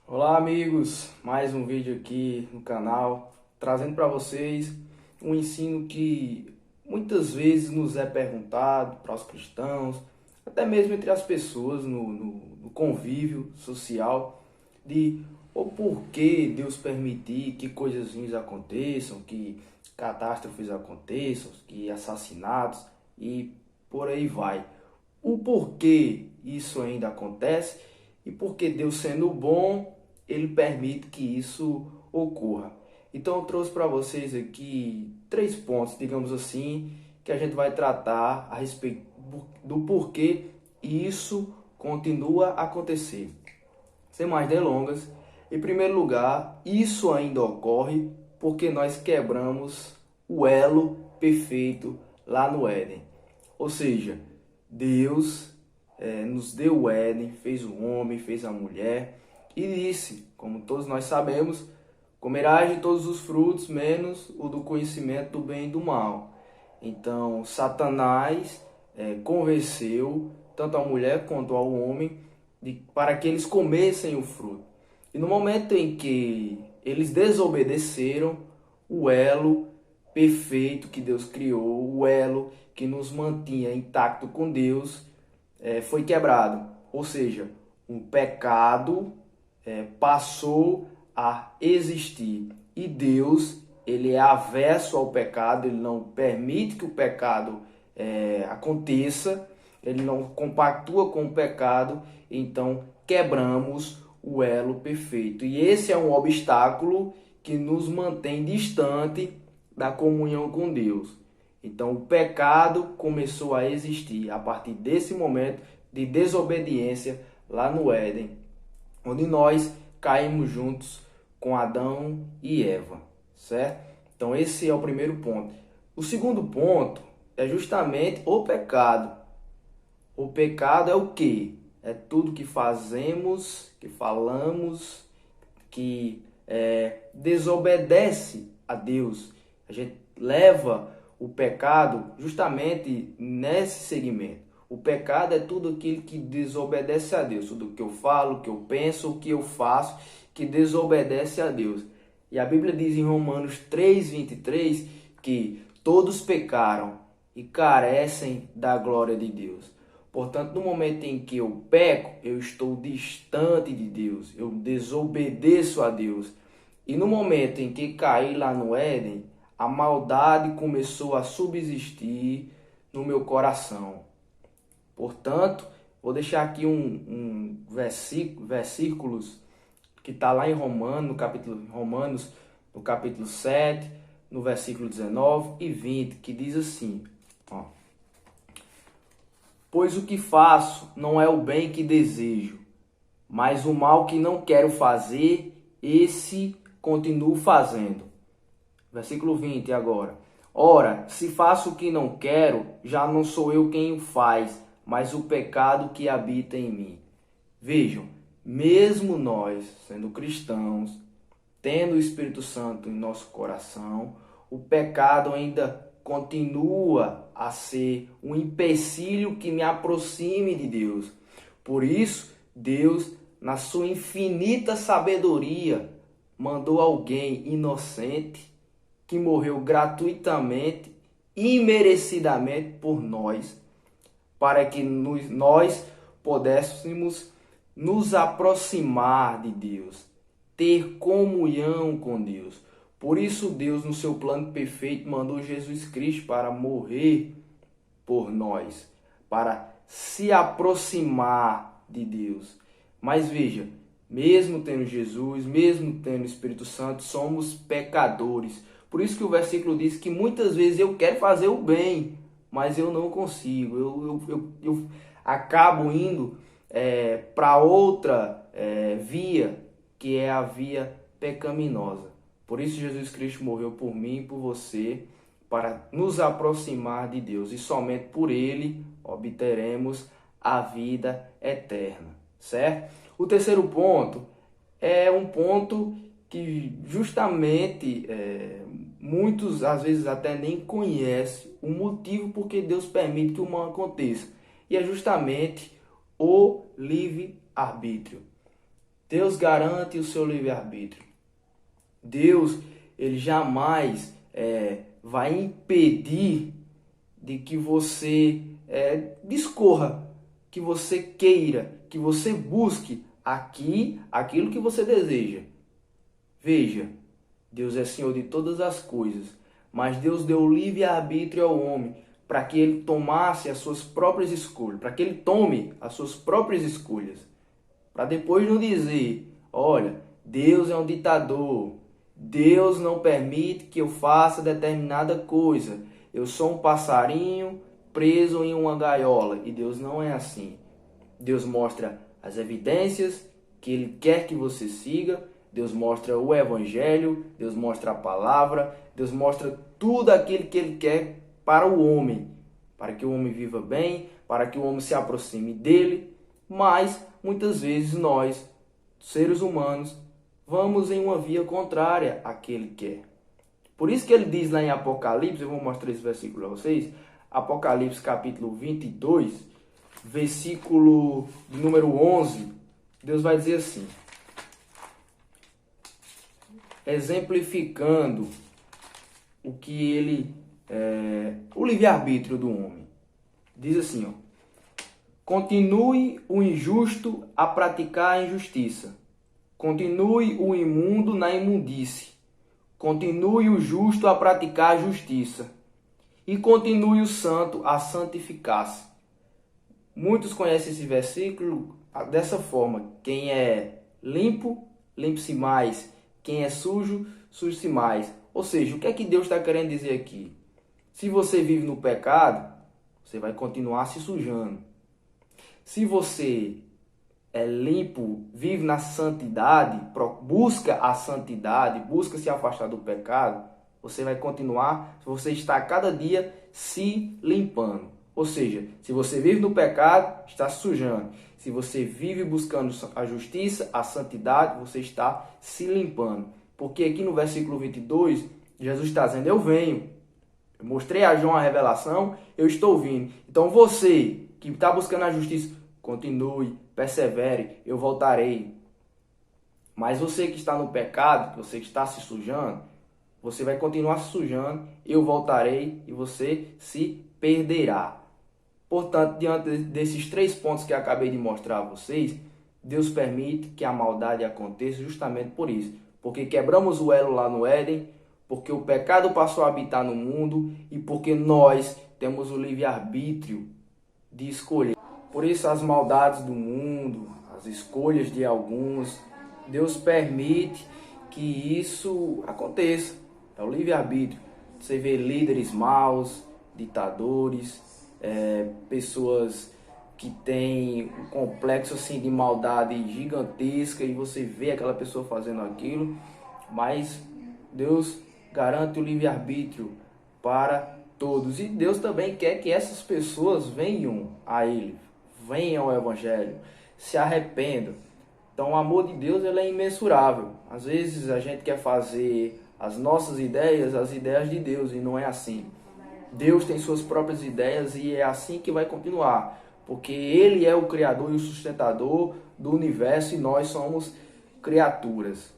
Olá amigos, mais um vídeo aqui no canal, trazendo para vocês um ensino que muitas vezes nos é perguntado para os cristãos, até mesmo entre as pessoas no convívio social, de o porquê Deus permitir que coisas ruins aconteçam, que catástrofes aconteçam, que assassinatos e por aí vai. O porquê isso ainda acontece e porque Deus sendo bom, ele permite que isso ocorra. Então eu trouxe para vocês aqui três pontos, digamos assim, que a gente vai tratar a respeito do porquê isso continua a acontecer. Sem mais delongas, em primeiro lugar, isso ainda ocorre porque nós quebramos o elo perfeito lá no Éden. Ou seja, Deus nos deu o Éden, fez o homem, fez a mulher e disse, como todos nós sabemos, comerás de todos os frutos, menos o do conhecimento do bem e do mal. Então, Satanás convenceu tanto a mulher quanto ao homem para que eles comessem o fruto. E no momento em que eles desobedeceram, o elo perfeito que Deus criou, o elo que nos mantinha intacto com Deus, foi quebrado. Ou seja, um pecado passou a existir. E Deus, ele é averso ao pecado, ele não permite que o pecado aconteça, ele não compactua com o pecado, então quebramos o elo perfeito. E esse é um obstáculo que nos mantém distante da comunhão com Deus. Então o pecado começou a existir a partir desse momento de desobediência lá no Éden, onde nós caímos juntos com Adão e Eva, certo? Então esse é o primeiro ponto. O segundo ponto é justamente o pecado. O pecado é o quê? É tudo que fazemos, que falamos, que desobedece a Deus. A gente leva o pecado justamente nesse segmento. O pecado é tudo aquilo que desobedece a Deus. Tudo que eu falo, que eu penso, o que eu faço, que desobedece a Deus. E a Bíblia diz em Romanos 3:23 que todos pecaram e carecem da glória de Deus. Portanto, no momento em que eu peco, eu estou distante de Deus, eu desobedeço a Deus. E no momento em que caí lá no Éden, a maldade começou a subsistir no meu coração. Portanto, vou deixar aqui um versículos que está lá em Romanos, no capítulo 7, no versículo 19 e 20, que diz assim, ó: pois o que faço não é o bem que desejo, mas o mal que não quero fazer, esse continuo fazendo. Versículo 20 agora. Ora, se faço o que não quero, já não sou eu quem o faz, mas o pecado que habita em mim. Vejam, mesmo nós, sendo cristãos, tendo o Espírito Santo em nosso coração, o pecado ainda continua a ser um empecilho que me aproxime de Deus. Por isso, Deus, na sua infinita sabedoria, mandou alguém inocente que morreu gratuitamente, imerecidamente por nós, para que nós pudéssemos nos aproximar de Deus, ter comunhão com Deus. Por isso Deus, no seu plano perfeito, mandou Jesus Cristo para morrer por nós, para se aproximar de Deus. Mas veja, mesmo tendo Jesus, mesmo tendo o Espírito Santo, somos pecadores. Por isso que o versículo diz que muitas vezes eu quero fazer o bem, mas eu não consigo. Eu acabo indo para outra via, que é a via pecaminosa. Por isso Jesus Cristo morreu por mim e por você, para nos aproximar de Deus. E somente por Ele obteremos a vida eterna, certo? O terceiro ponto é um ponto que justamente muitos às vezes até nem conhecem o motivo por que Deus permite que o mal aconteça. E é justamente o livre-arbítrio. Deus garante o seu livre-arbítrio. Deus, ele jamais vai impedir de que você discorra, que você queira, que você busque aquilo que você deseja. Veja, Deus é Senhor de todas as coisas, mas Deus deu o livre-arbítrio ao homem para que ele tomasse as suas próprias escolhas, para que ele tome as suas próprias escolhas. Para depois não dizer, olha, Deus é um ditador, Deus não permite que eu faça determinada coisa, eu sou um passarinho preso em uma gaiola. E Deus não é assim. Deus mostra as evidências que Ele quer que você siga, Deus mostra o Evangelho, Deus mostra a palavra, Deus mostra tudo aquilo que Ele quer para o homem, para que o homem viva bem, para que o homem se aproxime dele. Mas muitas vezes nós, seres humanos, vamos em uma via contrária à que Ele quer. Por isso que ele diz lá em Apocalipse, eu vou mostrar esse versículo a vocês, Apocalipse capítulo 22, versículo de número 11, Deus vai dizer assim, exemplificando o que ele, o livre-arbítrio do homem. Diz assim, ó, continue o injusto a praticar a injustiça, continue o imundo na imundície, continue o justo a praticar a justiça, e continue o santo a santificar-se. Muitos conhecem esse versículo dessa forma. Quem é limpo, limpe-se mais. Quem é sujo, suje-se mais. Ou seja, o que é que Deus está querendo dizer aqui? Se você vive no pecado, você vai continuar se sujando. Se você é limpo, vive na santidade, busca a santidade, busca se afastar do pecado, você vai continuar, você está cada dia se limpando. Ou seja, se você vive no pecado, está se sujando. Se você vive buscando a justiça, a santidade, você está se limpando. Porque aqui no versículo 22, Jesus está dizendo, eu venho. Eu mostrei a João a revelação, eu estou vindo. Então você que está buscando a justiça, continue, persevere, eu voltarei. Mas você que está no pecado, você que está se sujando, você vai continuar se sujando, eu voltarei e você se perderá. Portanto, diante desses 3 pontos que eu acabei de mostrar a vocês, Deus permite que a maldade aconteça justamente por isso. Porque quebramos o elo lá no Éden, porque o pecado passou a habitar no mundo e porque nós temos o livre-arbítrio de escolher. Por isso as maldades do mundo, as escolhas de alguns, Deus permite que isso aconteça. É o livre-arbítrio. Você vê líderes maus, ditadores, pessoas que têm um complexo assim, de maldade gigantesca e você vê aquela pessoa fazendo aquilo, mas Deus garante o livre-arbítrio para todos. E Deus também quer que essas pessoas venham a Ele, venham ao Evangelho, se arrependam. Então o amor de Deus ele é imensurável. Às vezes a gente quer fazer as nossas ideias, as ideias de Deus, e não é assim. Deus tem suas próprias ideias e é assim que vai continuar, porque Ele é o Criador e o sustentador do universo e nós somos criaturas.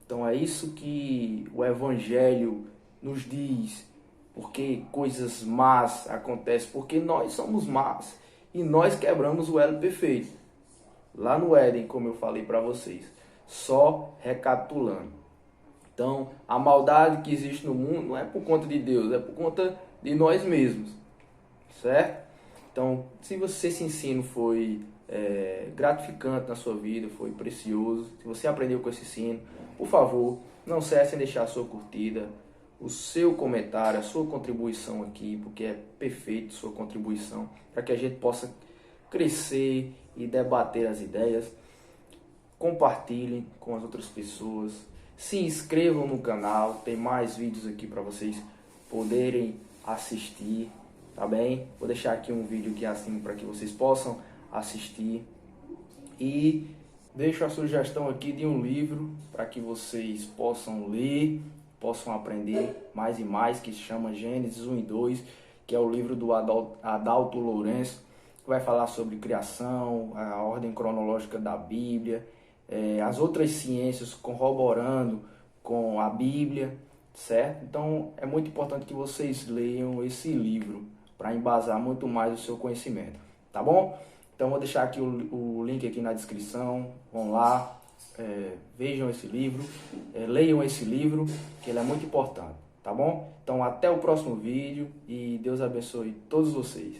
Então é isso que o Evangelho nos diz, porque coisas más acontecem, porque nós somos más e nós quebramos o elo perfeito. Lá no Éden, como eu falei para vocês, só recapitulando. Então, a maldade que existe no mundo não é por conta de Deus, é por conta de nós mesmos, certo? Então, se esse ensino foi gratificante na sua vida, foi precioso, se você aprendeu com esse ensino, por favor, não cesse em deixar a sua curtida, o seu comentário, a sua contribuição aqui, porque é perfeito sua contribuição, para que a gente possa crescer e debater as ideias. Compartilhem com as outras pessoas, se inscrevam no canal, tem mais vídeos aqui para vocês poderem assistir, tá bem? Vou deixar aqui um vídeo aqui assim para que vocês possam assistir e deixo a sugestão aqui de um livro para que vocês possam ler, possam aprender mais e mais, que se chama Gênesis 1 e 2, que é o livro do Adalto Lourenço, que vai falar sobre criação, a ordem cronológica da Bíblia as outras ciências corroborando com a Bíblia, certo? Então é muito importante que vocês leiam esse livro para embasar muito mais o seu conhecimento, tá bom? Então vou deixar aqui o link aqui na descrição, vão lá, vejam esse livro, leiam esse livro, que ele é muito importante, tá bom? Então até o próximo vídeo e Deus abençoe todos vocês.